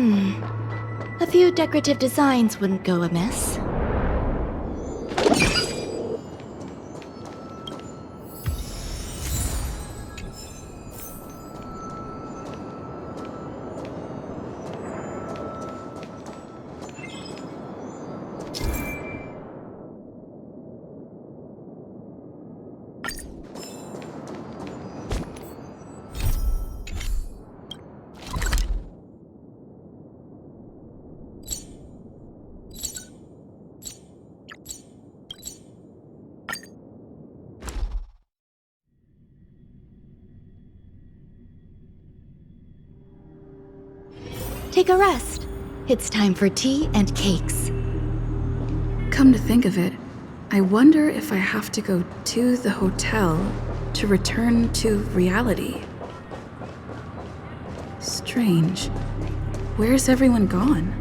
A few decorative designs wouldn't go amiss. Take a rest. It's time for tea and cakes. Come to think of it, I wonder if I have to go to the hotel to return to reality. Strange. Where's everyone gone?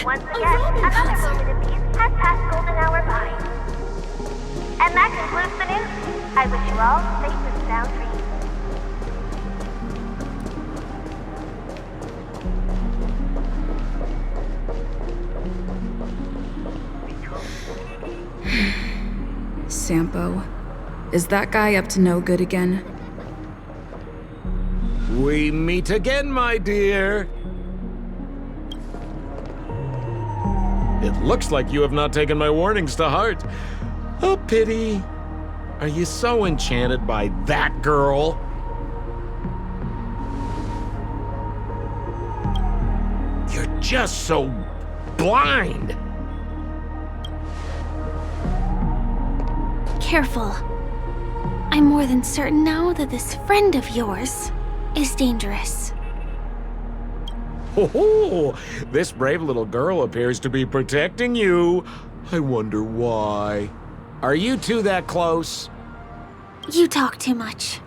Once again, another moment of peace has passed golden hour by. And that concludes the news. I wish you all safe and sound dreams. Sampo. Is that guy up to no good again? We meet again, my dear. It looks like you have not taken my warnings to heart. A pity. Are you so enchanted by that girl? You're just so blind. Careful. I'm more than certain now that this friend of yours is dangerous. Oh, this brave little girl appears to be protecting you. I wonder why. Are you two that close? You talk too much.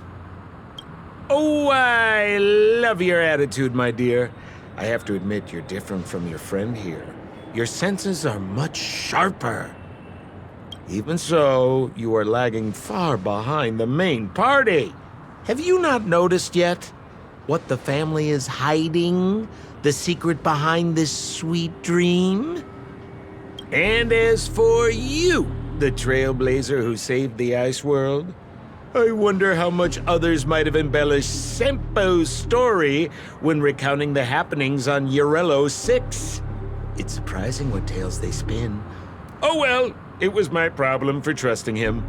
Oh, I love your attitude, my dear. I have to admit you're different from your friend here. Your senses are much sharper. Even so, you are lagging far behind the main party. Have you not noticed yet what the family is hiding? The secret behind this sweet dream? And as for you, the trailblazer who saved the ice world, I wonder how much others might have embellished Sempo's story when recounting the happenings on Eurello 6. It's surprising what tales they spin. Oh well, it was my problem for trusting him.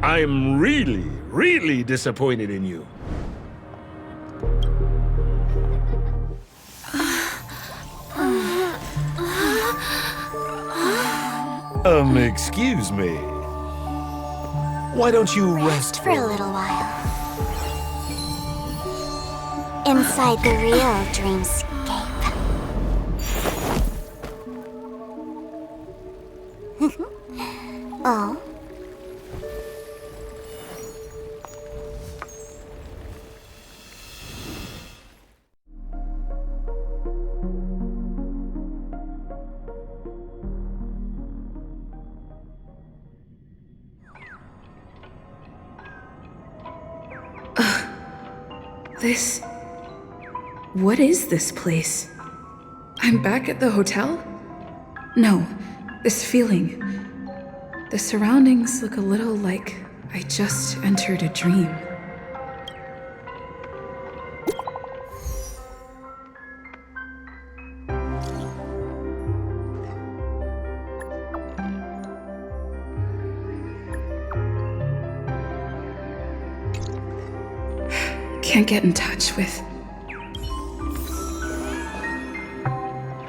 I'm really, really disappointed in you. Excuse me. Why don't you rest For a little while. Inside the real dreamscape. Oh? What is this place? I'm back at the hotel? No, this feeling. The surroundings look a little like I just entered a dream. Can't get in touch with...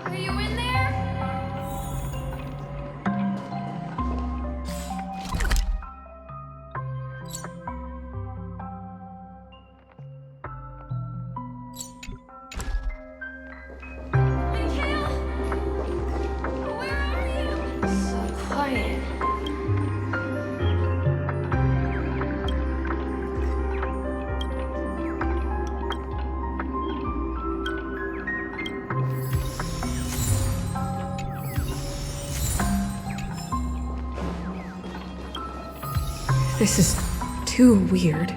Are you in there? Mikhail? Where This is too weird.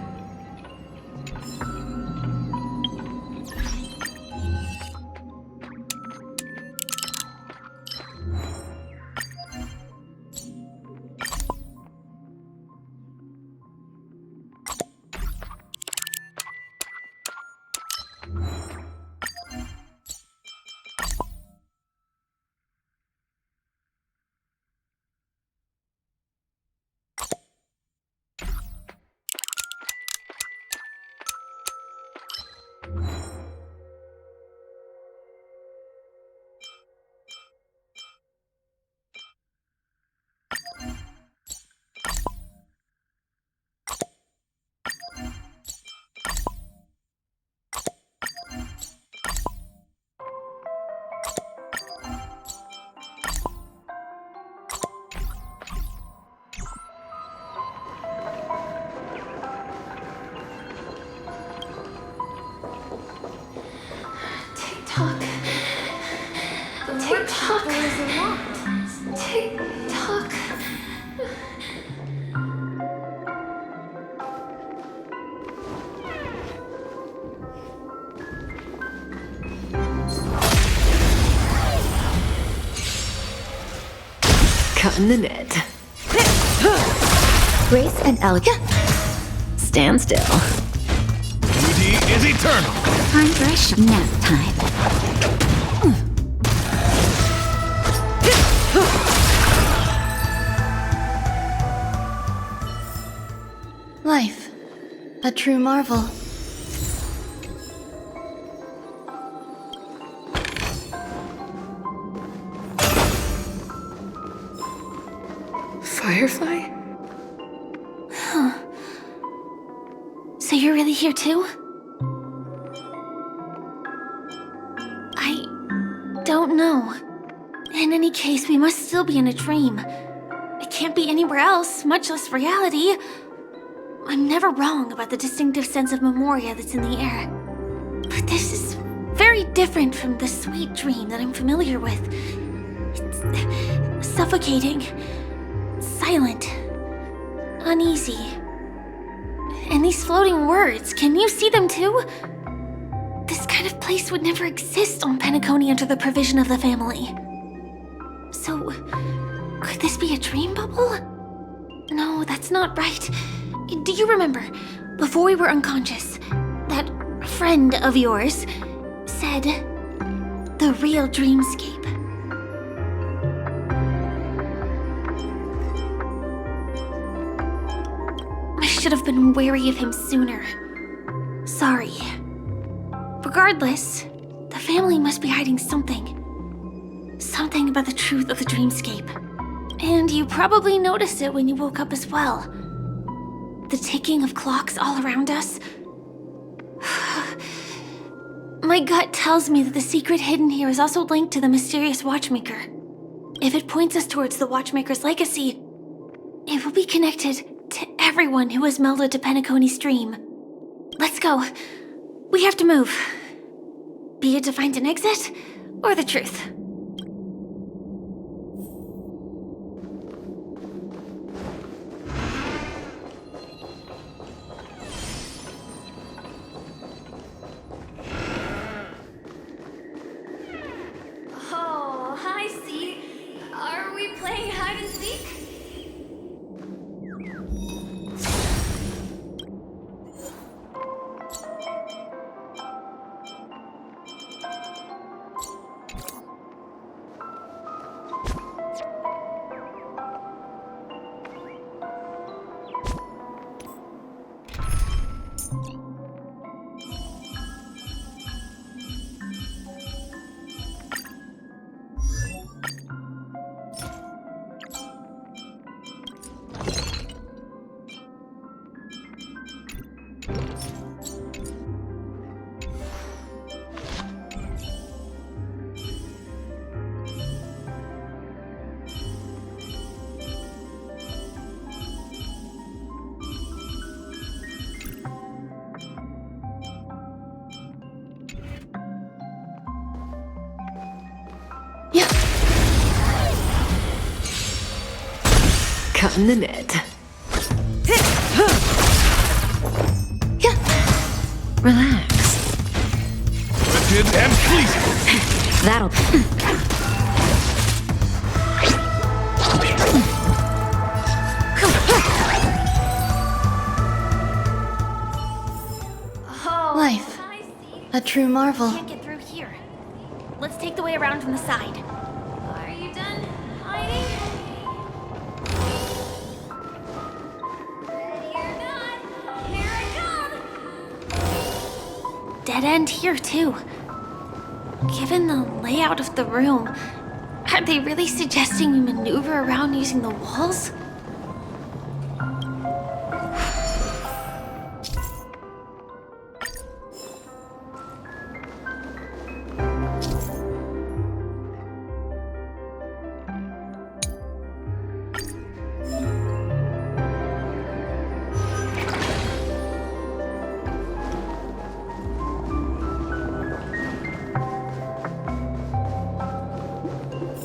Tick-tock. Tick-tock. Tick-tock. Cutting the net. Grace and elegance. Stand still. Beauty is eternal. Time for a nap time. Life, a true marvel. Firefly? So you're really here too? I don't know. In any case, we must still be in a dream. It can't be anywhere else, much less reality. I'm never wrong about the distinctive sense of memoria that's in the air. But this is very different from the sweet dream that I'm familiar with. It's suffocating, silent, uneasy. And these floating words, can you see them too? This kind of place would never exist on Penacony under the provision of the family. So, could this be a dream bubble? No, that's not right. Do you remember, before we were unconscious, that friend of yours said the real dreamscape? I should have been wary of him sooner. Sorry. Regardless, the family must be hiding something. Something about the truth of the dreamscape. And you probably noticed it when you woke up as well. The ticking of clocks all around us. My gut tells me that the secret hidden here is also linked to the mysterious Watchmaker. If it points us towards the Watchmaker's legacy, it will be connected to everyone who has melded to Penacony's stream. Let's go. We have to move. Be it to find an exit, or the truth. Oh, hi, C. Are we playing hide and seek? Cutting the net. Relax. Wretched and pleasing. That'll... Oh, Life. hi, C. A true marvel. Can't get through here. Let's take the way around from the side. Are you done hiding? Ready or not, here I come! Dead end here, too. Given the layout of the room, are they really suggesting we maneuver around using the walls?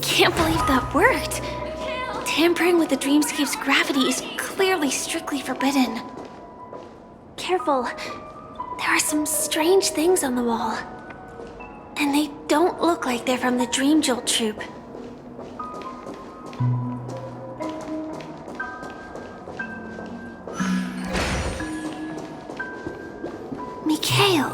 Can't believe that worked. Tampering with the dreamscape's gravity is clearly strictly forbidden. Careful. There are some strange things on the wall. And they don't look like they're from the Dream Jolt troupe. Mikhail.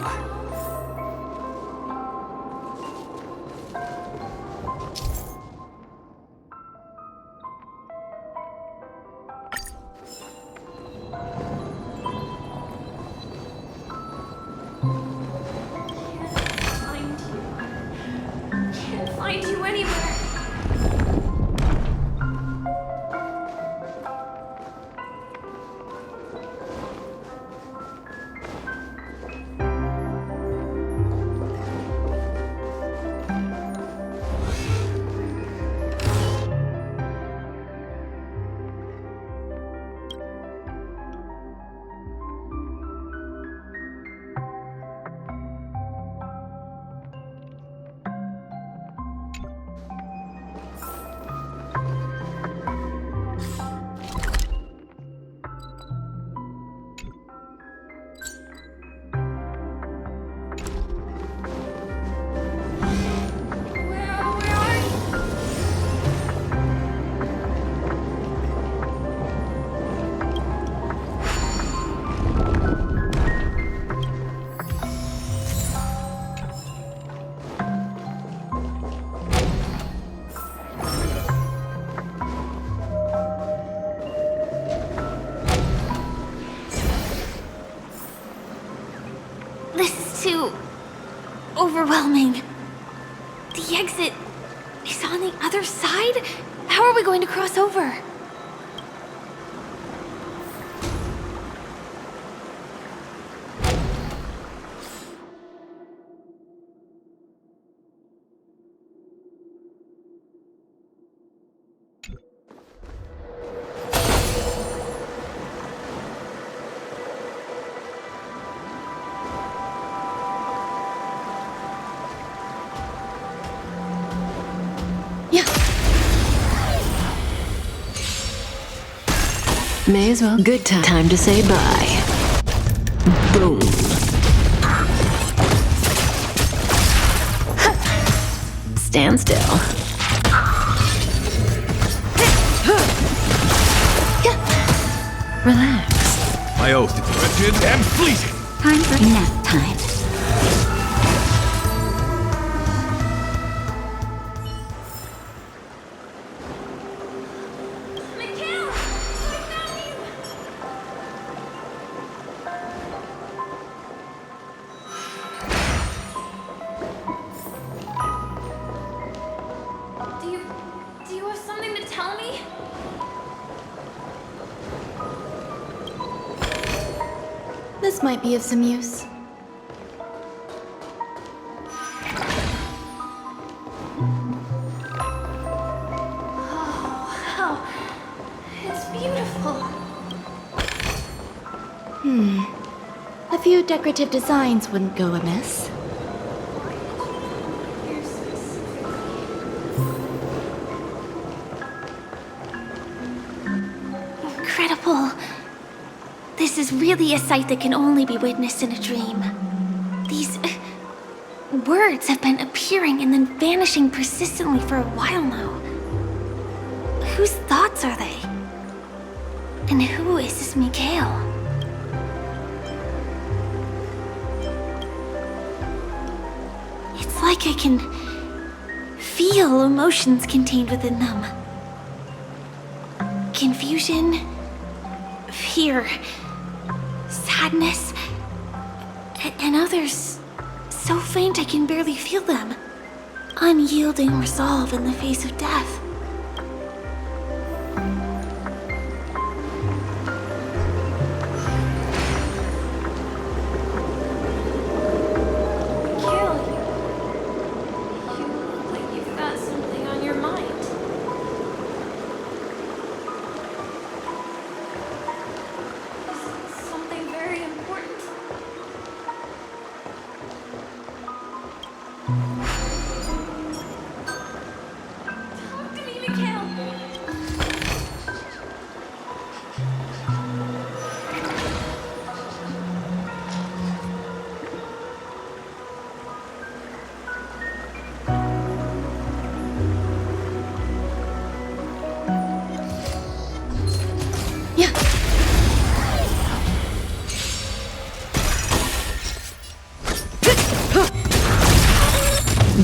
Can't find you anywhere. Where are you? This is too overwhelming. The exit is on the other side? How are we going to cross over? Yeah. May as well. Good time to say bye. Boom. Stand still. Relax. My oath is wretched and pleasing. Time for nap time. Mikhail! I found you! Do you have something to tell me? This might be of some use. Wow, it's beautiful. A few decorative designs wouldn't go amiss. Incredible. This is really a sight that can only be witnessed in a dream. words have been appearing and then vanishing persistently for a while now. Whose thoughts are they? And who is this Mikhail? It's like I can feel emotions contained within them. Confusion, fear, sadness, and others so faint I can barely feel them. Unyielding resolve in the face of death. Mikhail, you look like you've got something on your mind. Is it something very important? Talk to me, Mikhail. Yeah.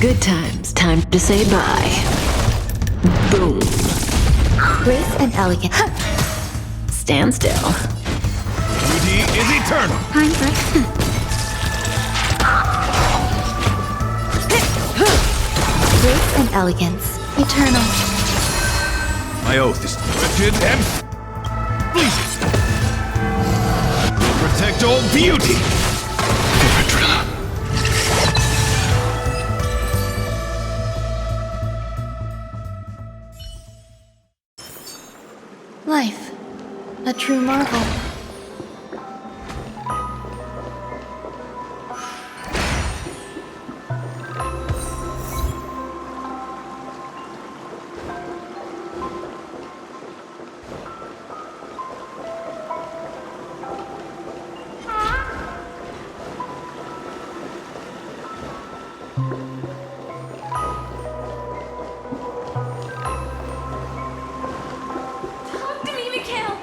Good times. Time to say bye. Boom. Grace and elegant. Stand still. Beauty is eternal. Time for grace and elegance. Eternal. My oath is wretched and pleasing. Will protect all beauty. Life. A true marvel. Talk to me, Mikhail.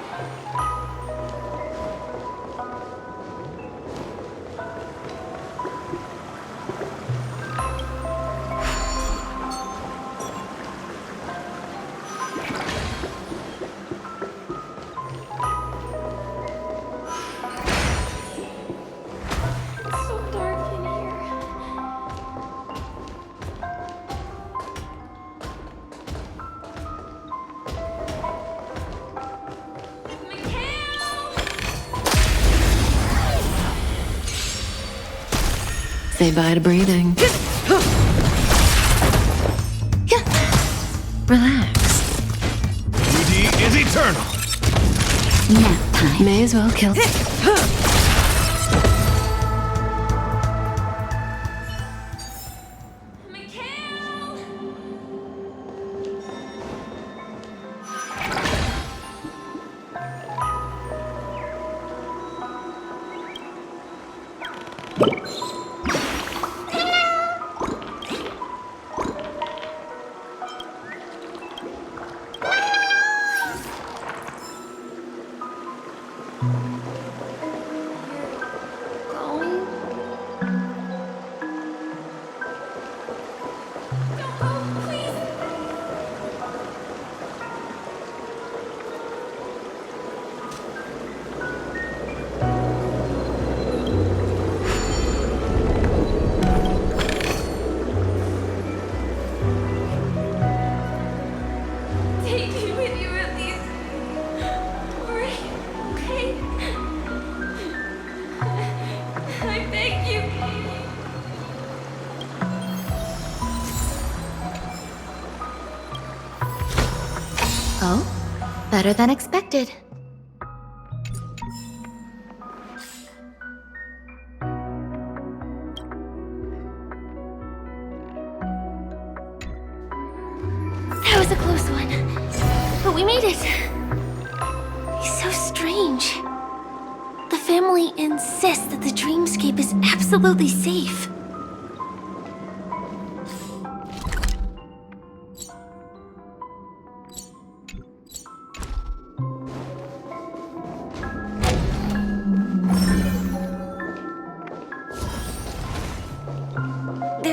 It's so dark in here. Mikhail! Say bye to breathing. Relax. Beauty is eternal. Nap time. May as well kill. Mikhail! Going? Don't go, please! Take me with you at least. Hurry, okay? I beg you. Oh, better than expected. That was a close one. But we made it. It's so strange. The family insists that the dreamscape is absolutely safe.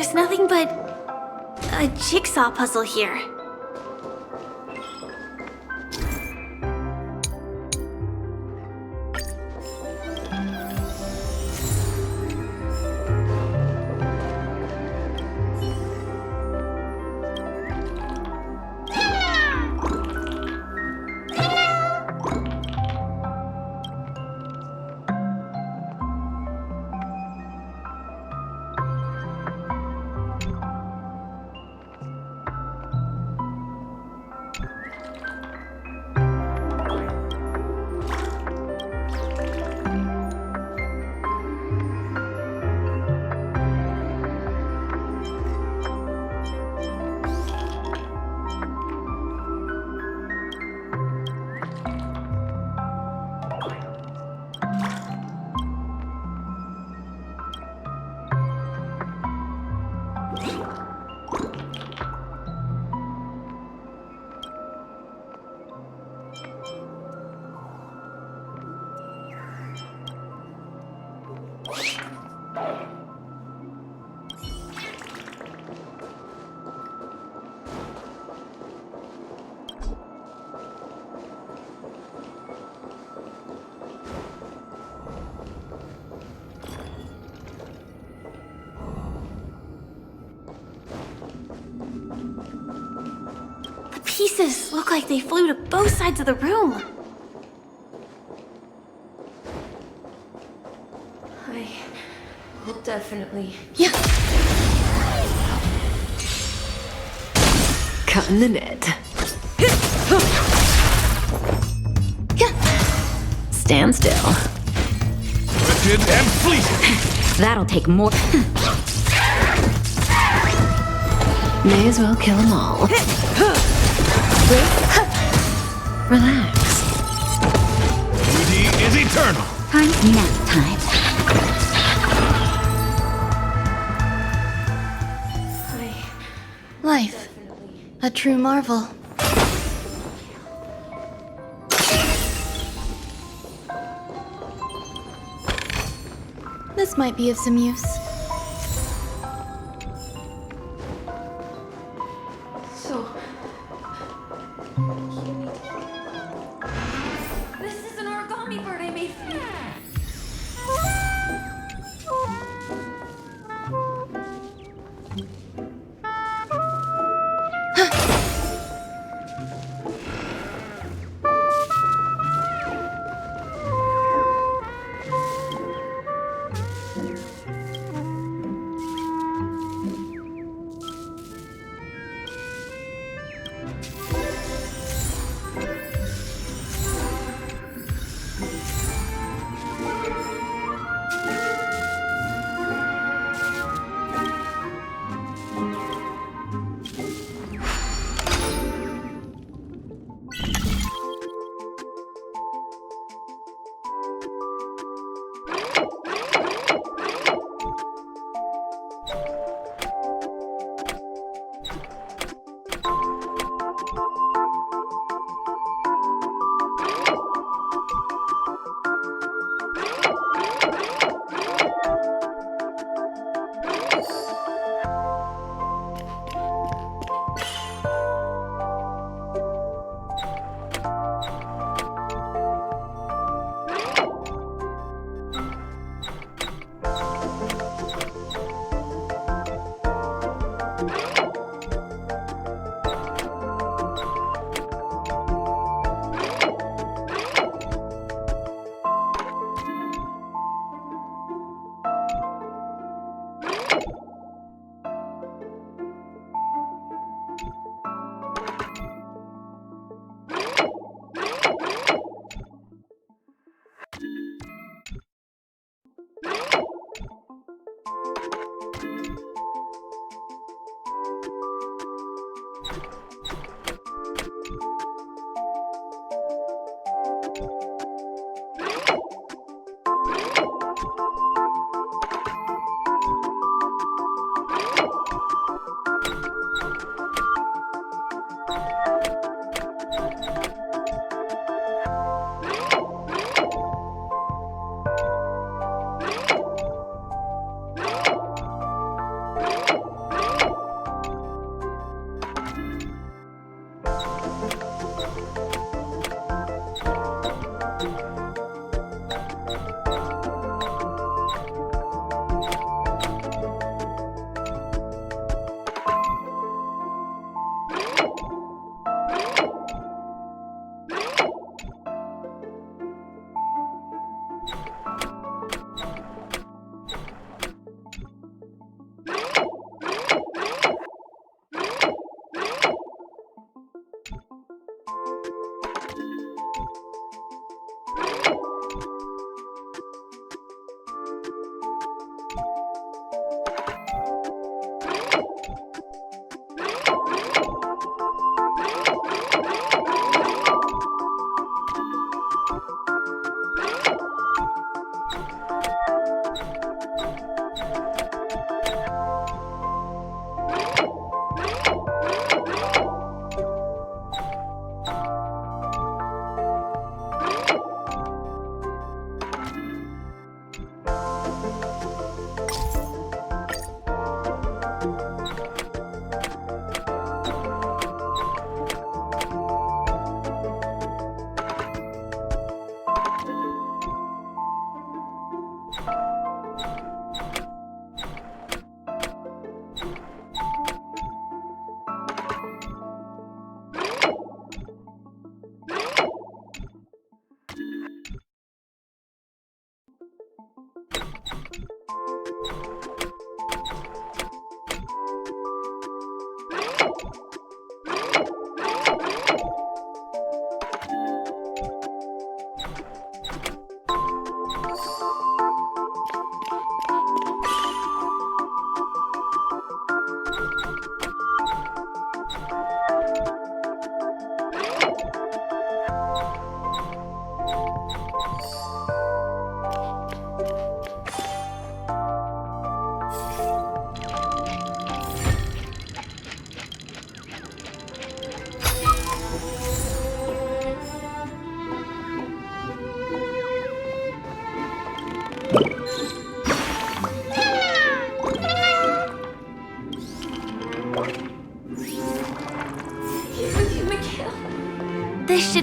there's nothing but a jigsaw puzzle here. Pieces look like they flew to both sides of the room. I will definitely. Yeah. Cutting the net. Stand still. Wretched and fleeting. That'll take more. May as well kill them all. Relax. Beauty is eternal. Nap time. Life. A true marvel. This might be of some use. So. This is an origami bird I made for you.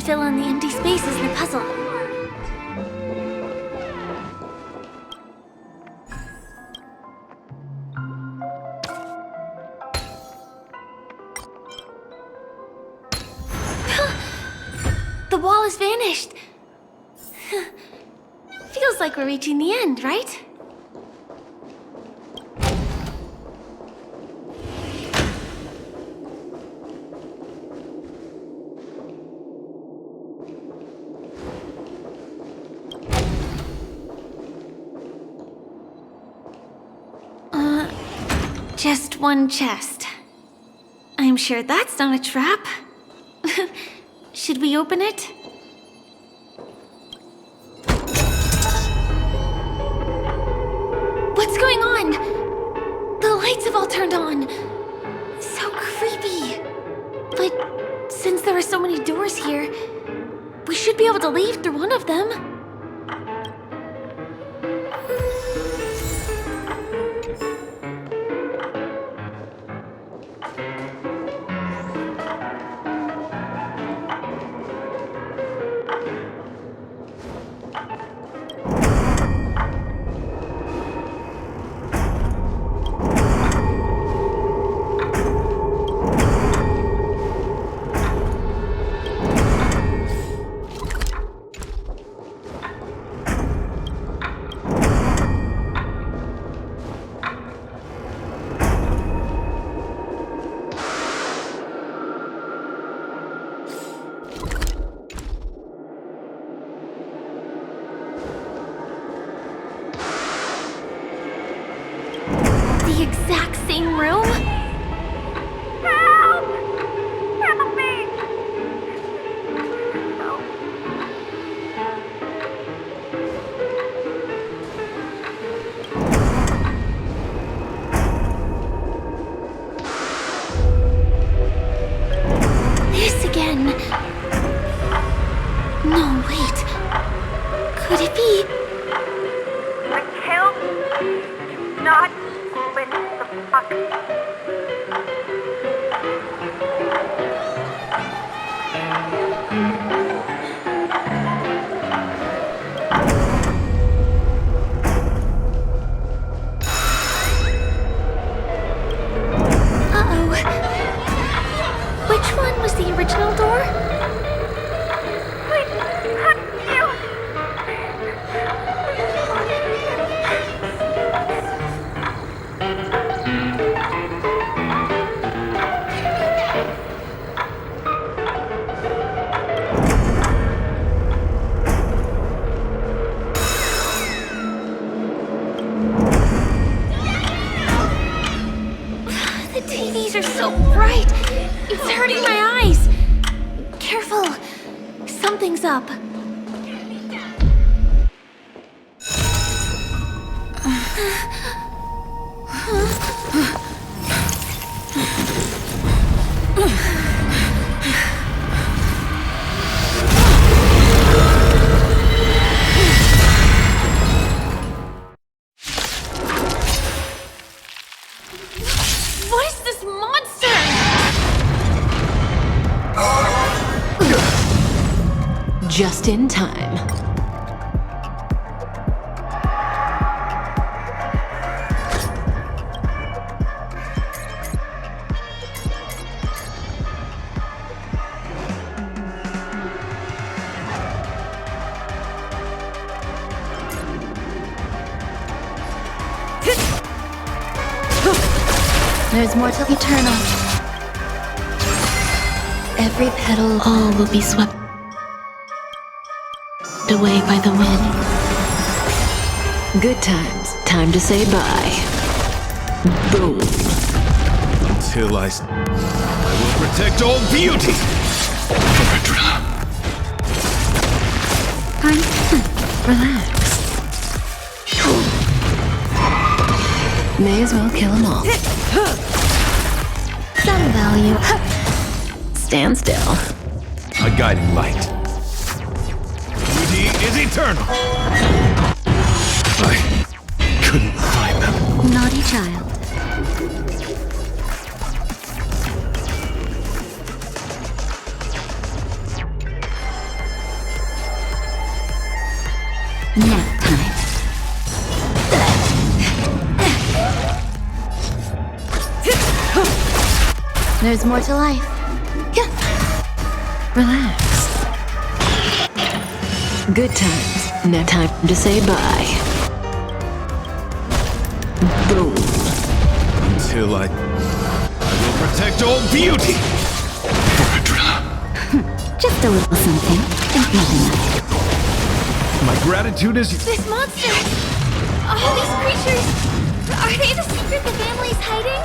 fill in the empty spaces in the puzzle. The wall has vanished. Feels like we're reaching the end, right? Just one chest. I'm sure that's not a trap. Should we open it? What's going on? The lights have all turned on. So creepy. But since there are so many doors here, we should be able to leave through one of them. The exact same room? Help! Help me! Help. This again. No, wait. Could it be? Until do not open the box. Uh-oh. Which one was the original door? Please, you! The TVs are so bright. It's hurting my eyes. Careful. Something's up. What is this monster? Just in time. There's more till eternal. Every petal, all will be swept away by the wind. Good times. Time to say bye. Boom. Until I will protect all beauty. Relax. May as well kill them all. Some value. Stand still. A guiding light. Beauty is eternal. I couldn't find them. Naughty child. There's more to life. Relax. Good times. Now time to say bye. Boom. Until I will protect all beauty. Just a little something. Think nothing of it. My gratitude is. This monster! All these creatures! Are they the secret the family's hiding?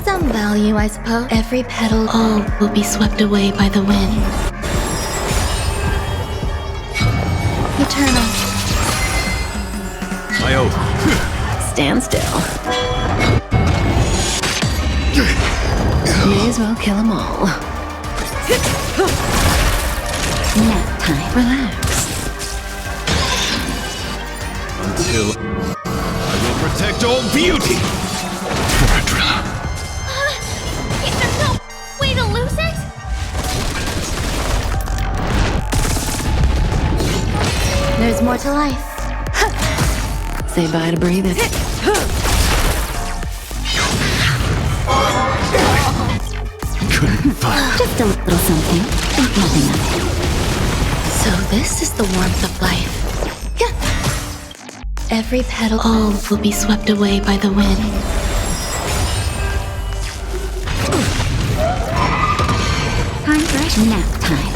Some value, I suppose. Every petal, all will be swept away by the wind. Eternal. My oath. Stand still. May as well kill them all. Nap time. Relax. Until I will protect all beauty. Is there no way to lose it? There's more to life. Say bye to breathing. Couldn't find. Just a little something. Think nothing of it. So this is the warmth of life. Every petal, all will be swept away by the wind. Time for nap time.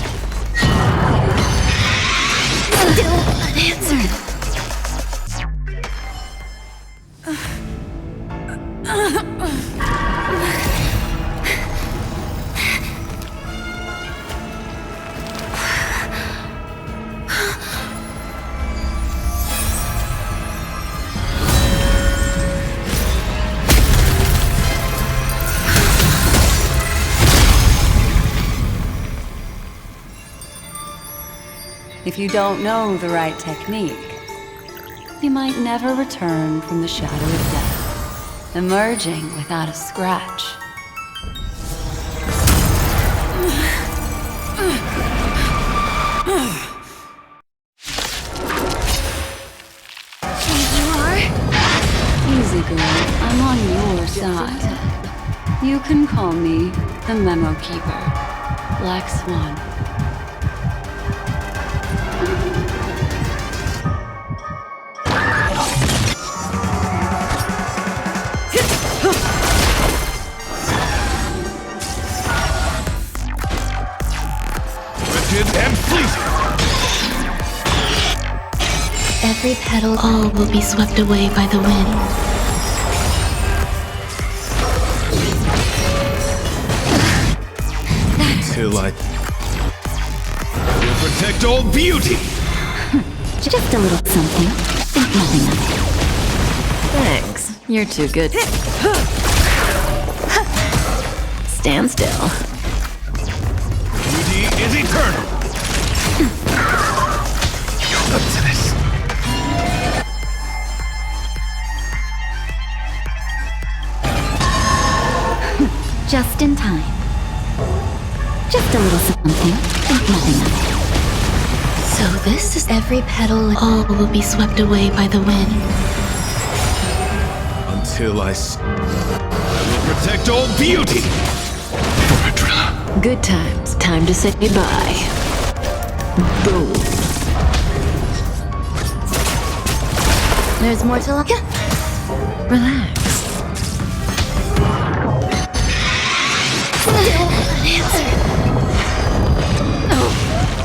Still unanswered. If you don't know the right technique, you might never return from the shadow of death, emerging without a scratch. Easy, girl. I'm on your side. You can call me the Memo Keeper, Black Swan. And fleeting. Every petal, all will be swept away by the wind. Until I will protect all beauty. Just a little something. Think nothing of it. Thanks. You're too good. Stand still. Beauty is eternal. Up to this. Just in time. Just a little something. Think nothing of it. So this is every petal, all will be swept away by the wind. Until I will protect all beauty. Good times. Time to say bye. Boom. There's more to look at. Relax. Still unanswered.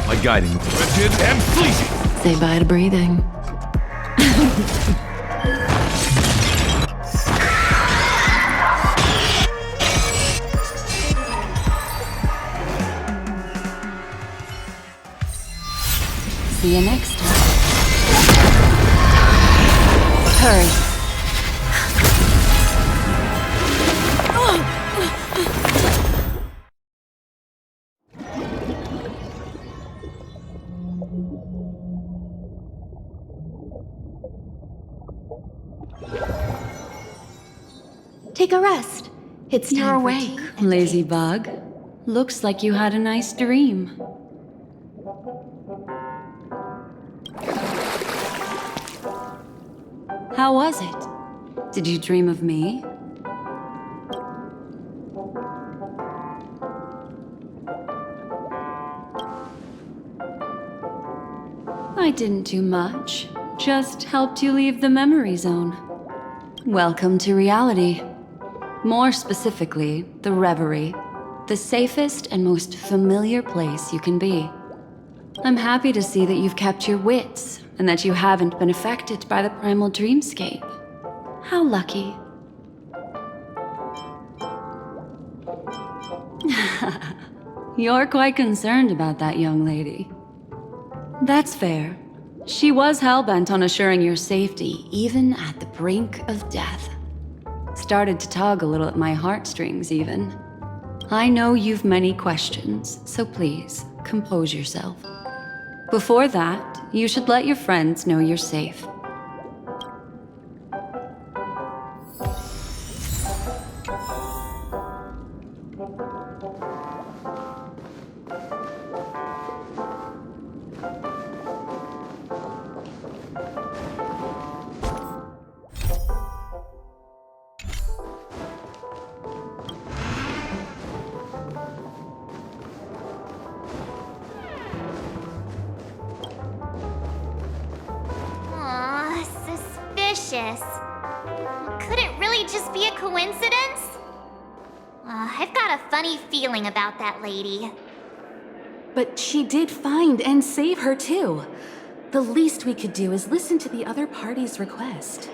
My guiding wretched and fleeting. Say bye to breathing. See you next time. Hurry. Take a rest. It's time You're for awake, tea and lazy cake. bug. Looks like you had a nice dream. How was it? Did you dream of me? I didn't do much. Just helped you leave the memory zone. Welcome to reality. More specifically, the Reverie. The safest and most familiar place you can be. I'm happy to see that you've kept your wits, and that you haven't been affected by the primal dreamscape. How lucky. You're quite concerned about that young lady. That's fair. She was hell-bent on assuring your safety, even at the brink of death. Started to tug a little at my heartstrings, even. I know you've many questions, so please, compose yourself. Before that, you should let your friends know you're safe. Suspicious. Could it really just be a coincidence? I've got a funny feeling about that lady. But she did find and save her too. The least we could do is listen to the other party's request.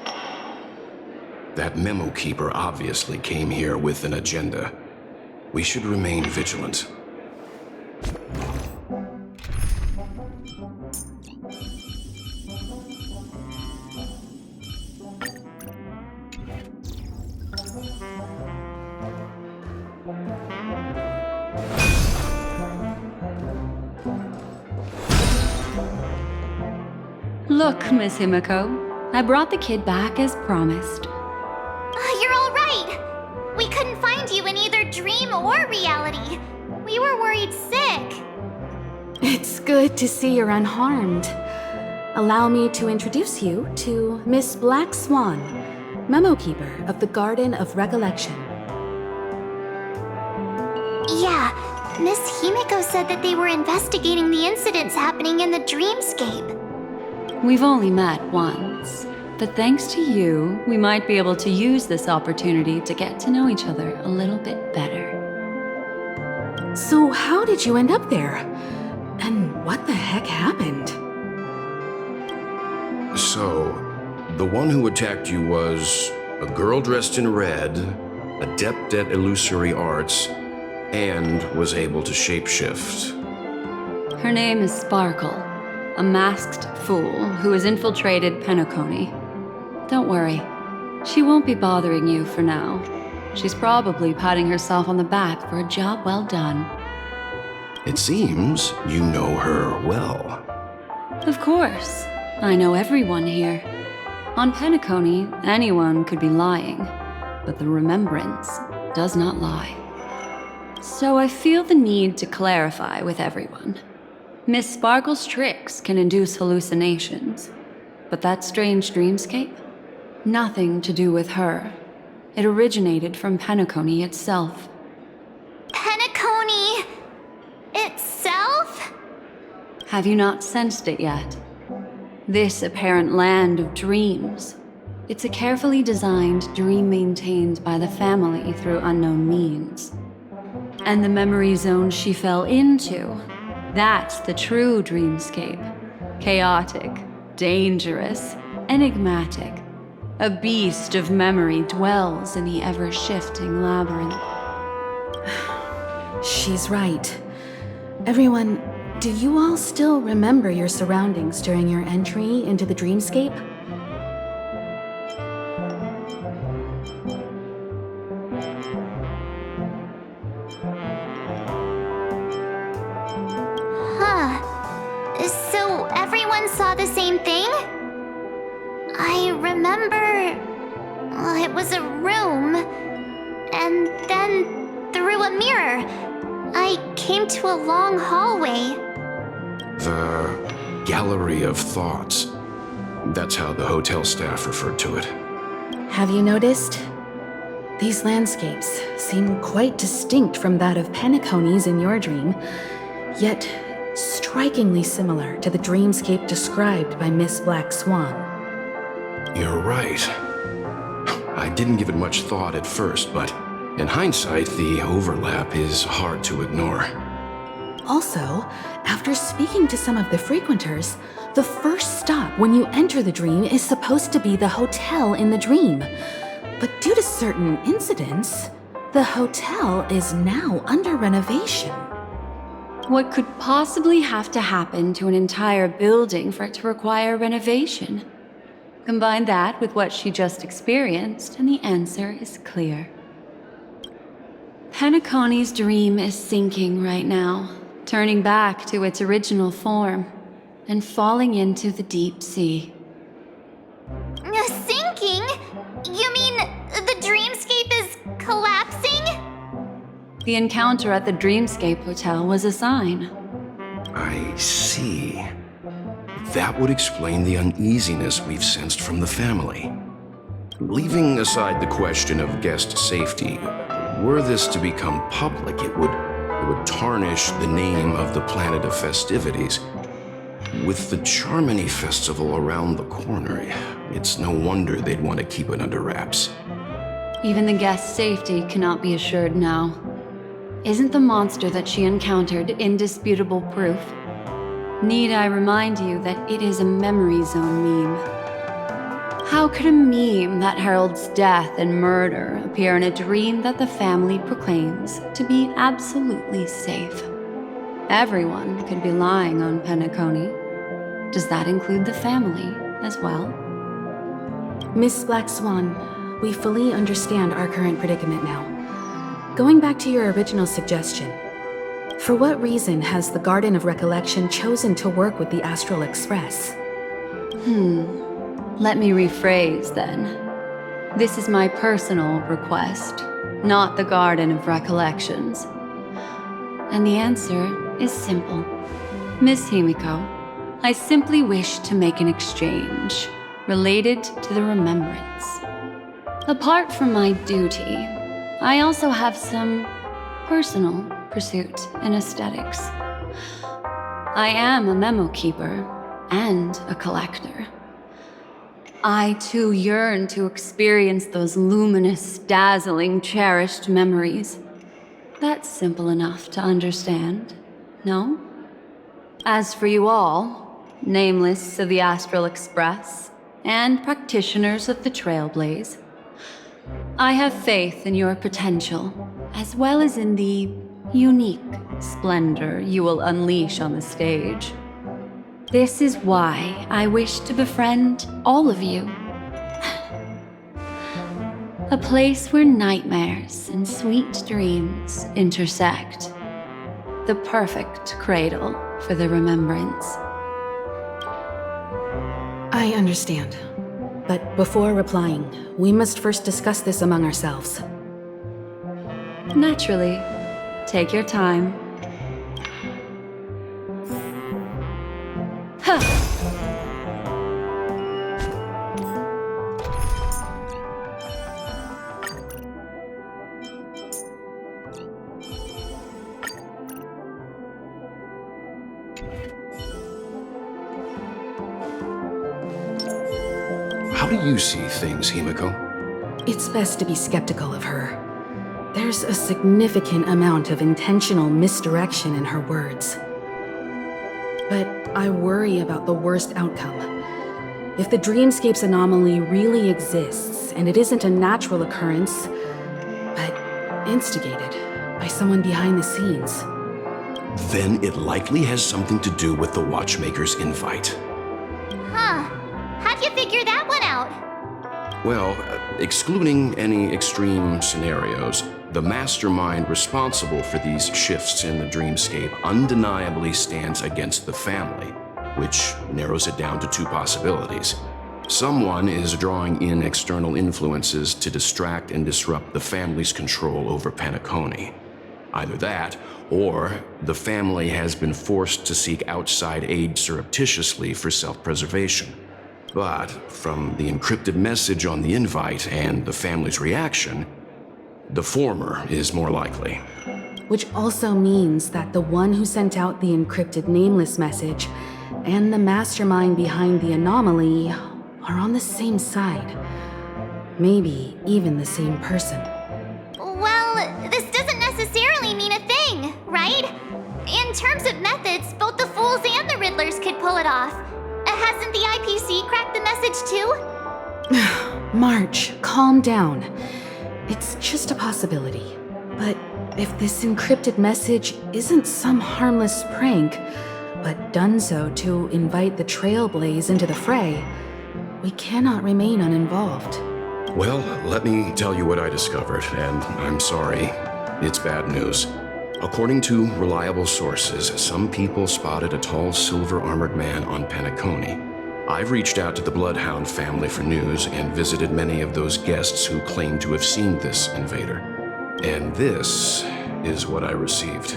That memo keeper obviously came here with an agenda. We should remain vigilant. Look, Miss Himiko, I brought the kid back as promised. You're all right. We couldn't find you in either dream or reality. We were worried sick. It's good to see you're unharmed. Allow me to introduce you to Miss Black Swan, Memo Keeper of the Garden of Recollection. Yeah, Miss Himiko said that they were investigating the incidents happening in the dreamscape. We've only met once, but thanks to you, we might be able to use this opportunity to get to know each other a little bit better. So how did you end up there? And what the heck happened? So, the one who attacked you was a girl dressed in red, adept at illusory arts, and was able to shapeshift. Her name is Sparkle, a masked fool who has infiltrated Penacony. Don't worry, she won't be bothering you for now. She's probably patting herself on the back for a job well done. It seems you know her well. Of course, I know everyone here. On Penacony, anyone could be lying, but the remembrance does not lie. So I feel the need to clarify with everyone. Miss Sparkle's tricks can induce hallucinations, but that strange dreamscape? Nothing to do with her. It originated from Penacony itself. Penacony itself? Have you not sensed it yet? This apparent land of dreams. It's a carefully designed dream maintained by the family through unknown means. And the memory zone she fell into, that's the true dreamscape. Chaotic, dangerous, enigmatic. A beast of memory dwells in the ever-shifting labyrinth. She's right. Everyone, do you all still remember your surroundings during your entry into the dreamscape? So everyone saw the same thing? I remember... it was a room. And then, through a mirror, I came to a long hallway. The Gallery of Thoughts. That's how the hotel staff referred to it. Have you noticed? These landscapes seem quite distinct from that of Penacony's in your dream, yet strikingly similar to the dreamscape described by Miss Black Swan. You're right. I didn't give it much thought at first, but in hindsight, the overlap is hard to ignore. Also, after speaking to some of the frequenters, the first stop when you enter the dream is supposed to be the hotel in the dream. But due to certain incidents, the hotel is now under renovation. What could possibly have to happen to an entire building for it to require renovation? Combine that with what she just experienced, and the answer is clear. Penacony's dream is sinking right now, turning back to its original form, and falling into the deep sea. Sinking? You mean the dreamscape is collapsing? The encounter at the Dreamscape Hotel was a sign. I see. That would explain the uneasiness we've sensed from the family. Leaving aside the question of guest safety, were this to become public, it would tarnish the name of the planet of festivities. With the Charmony Festival around the corner, it's no wonder they'd want to keep it under wraps. Even the guest's safety cannot be assured now. Isn't the monster that she encountered indisputable proof? Need I remind you that it is a memory zone meme? How could a meme that heralds death and murder appear in a dream that the family proclaims to be absolutely safe? Everyone could be lying on Penacony. Does that include the family as well? Miss Black Swan, we fully understand our current predicament now. Going back to your original suggestion, for what reason has the Garden of Recollection chosen to work with the Astral Express? Let me rephrase then. This is my personal request, not the Garden of Recollections. And the answer is simple. Miss Himiko, I simply wish to make an exchange related to the remembrance. Apart from my duty, I also have some personal pursuit in aesthetics. I am a memo keeper and a collector. I too yearn to experience those luminous, dazzling, cherished memories. That's simple enough to understand, no? As for you all, nameless of the Astral Express, and practitioners of the Trailblaze, I have faith in your potential, as well as in the unique splendor you will unleash on the stage. This is why I wish to befriend all of you. A place where nightmares and sweet dreams intersect. The perfect cradle for the remembrance. I understand. But before replying, we must first discuss this among ourselves. Naturally. Take your time. Huh. How do you see things, Himiko? It's best to be skeptical of her. There's a significant amount of intentional misdirection in her words. But I worry about the worst outcome. If the dreamscape's anomaly really exists, and it isn't a natural occurrence, but instigated by someone behind the scenes, Then it likely has something to do with the Watchmaker's invite. Huh. How'd you figure that one out? Well, excluding any extreme scenarios, the mastermind responsible for these shifts in the dreamscape undeniably stands against the family, which narrows it down to two possibilities. Someone is drawing in external influences to distract and disrupt the family's control over Penacony. Either that, or the family has been forced to seek outside aid surreptitiously for self-preservation. But from the encrypted message on the invite and the family's reaction, the former is more likely. Which also means that the one who sent out the encrypted nameless message and the mastermind behind the anomaly are on the same side. Maybe even the same person. Well, this doesn't necessarily mean a thing, right? In terms of methods, both the Fools and the Riddlers could pull it off. Hasn't the IPC cracked the message too? March, calm down. It's just a possibility. But if this encrypted message isn't some harmless prank, but done so to invite the Trailblaze into the fray, we cannot remain uninvolved. Well, let me tell you what I discovered, and I'm sorry. It's bad news. According to reliable sources, some people spotted a tall silver-armored man on Penacony. I've reached out to the Bloodhound family for news and visited many of those guests who claim to have seen this invader. And this is what I received.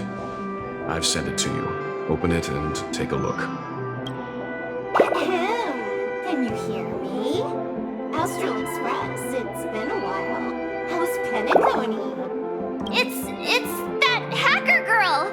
I've sent it to you. Open it and take a look. Can you hear me? Astral Express, it's been a while. How's Penacony? It's that hacker girl!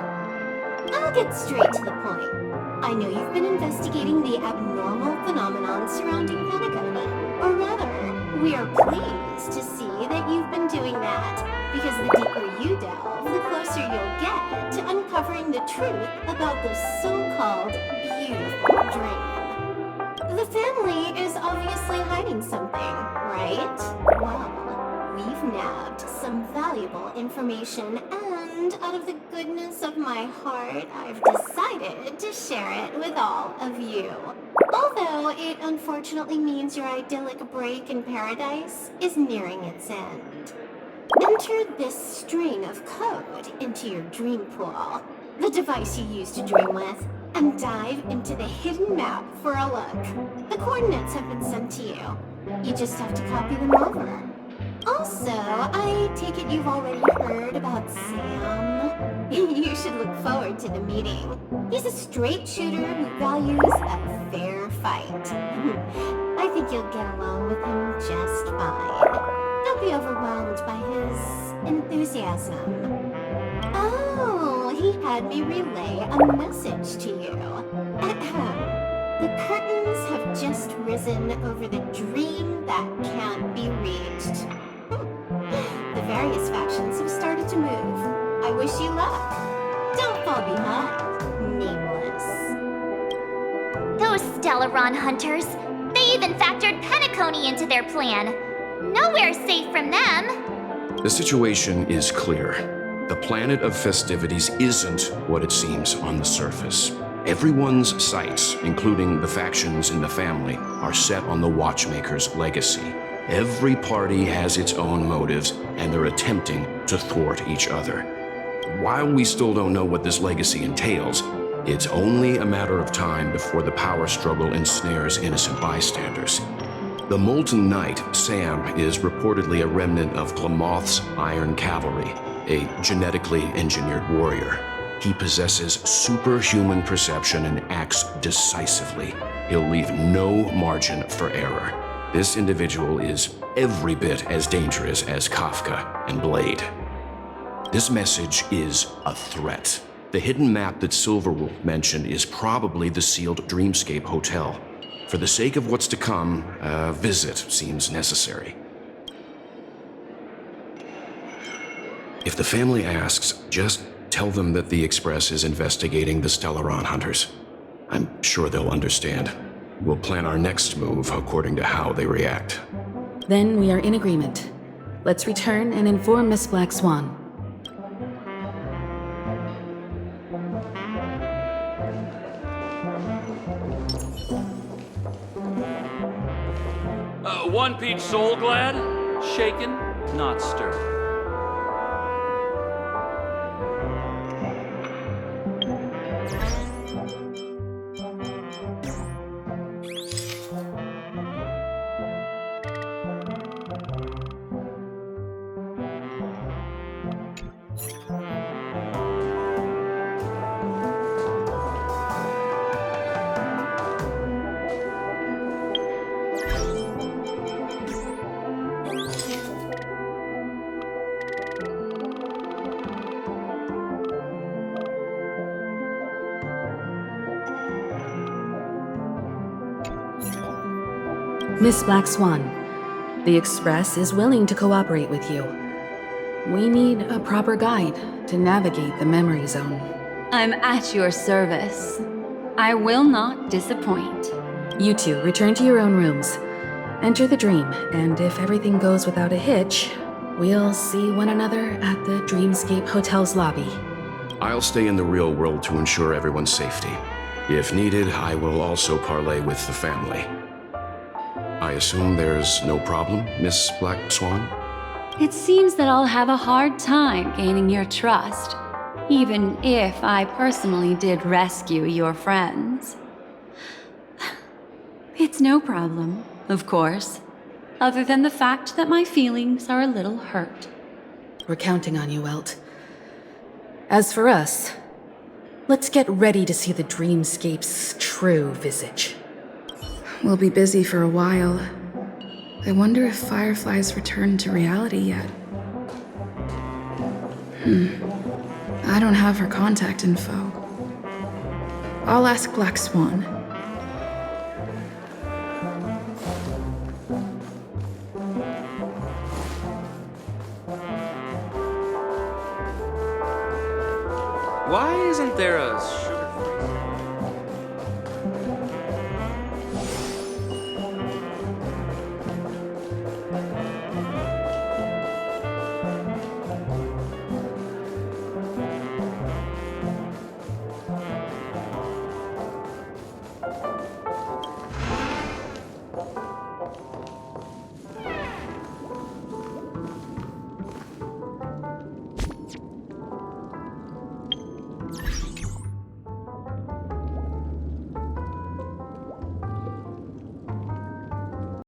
I'll get straight to the point. I know you've been investigating the abnormal phenomenon surrounding Penacony. Or rather, we are pleased to see that you've been doing that, because the deeper you delve, the closer you'll get to uncovering the truth about the so-called beautiful dream. The family is obviously hiding something, right? Well, we've nabbed some valuable information, and out of the goodness of my heart, I've decided to share it with all of you. Although it unfortunately means your idyllic break in paradise is nearing its end. Enter this string of code into your dream pool, the device you use to dream with, and dive into the hidden map for a look. The coordinates have been sent to you. You just have to copy them over. Also, I take it you've already heard about Sam? You should look forward to the meeting. He's a straight shooter who values a fair fight. I think you'll get along with him just fine. Don't be overwhelmed by his enthusiasm. Oh, he had me relay a message to you. The curtains have just risen over the dream that can't be reached. The various factions have started to move. I wish you luck. Don't fall behind, Nameless. Those Stellaron hunters, they even factored Penacony into their plan. Nowhere's safe from them. The situation is clear. The planet of festivities isn't what it seems on the surface. Everyone's sights, including the factions in the family, are set on the Watchmaker's legacy. Every party has its own motives, and they're attempting to thwart each other. While we still don't know what this legacy entails, it's only a matter of time before the power struggle ensnares innocent bystanders. The Molten Knight, Sam, is reportedly a remnant of Glamoth's Iron Cavalry, a genetically engineered warrior. He possesses superhuman perception and acts decisively. He'll leave no margin for error. This individual is every bit as dangerous as Kafka and Blade. This message is a threat. The hidden map that Silverwolf mentioned is probably the sealed Dreamscape Hotel. For the sake of what's to come, a visit seems necessary. If the family asks, just tell them that the Express is investigating the Stellaron hunters. I'm sure they'll understand. We'll plan our next move according to how they react. Then we are in agreement. Let's return and inform Miss Black Swan. One Peach Soul Glad, shaken, not stirred. Miss Black Swan, the Express is willing to cooperate with you. We need a proper guide to navigate the memory zone. I'm at your service. I will not disappoint. You two return to your own rooms. Enter the dream, and if everything goes without a hitch, we'll see one another at the Dreamscape Hotel's lobby. I'll stay in the real world to ensure everyone's safety. If needed, I will also parley with the family. I assume there's no problem, Miss Black Swan? It seems that I'll have a hard time gaining your trust, even if I personally did rescue your friends. It's no problem, of course, other than the fact that my feelings are a little hurt. We're counting on you, Welt. As for us, let's get ready to see the Dreamscape's true visage. We'll be busy for a while. I wonder if Firefly's returned to reality yet. I don't have her contact info. I'll ask Black Swan.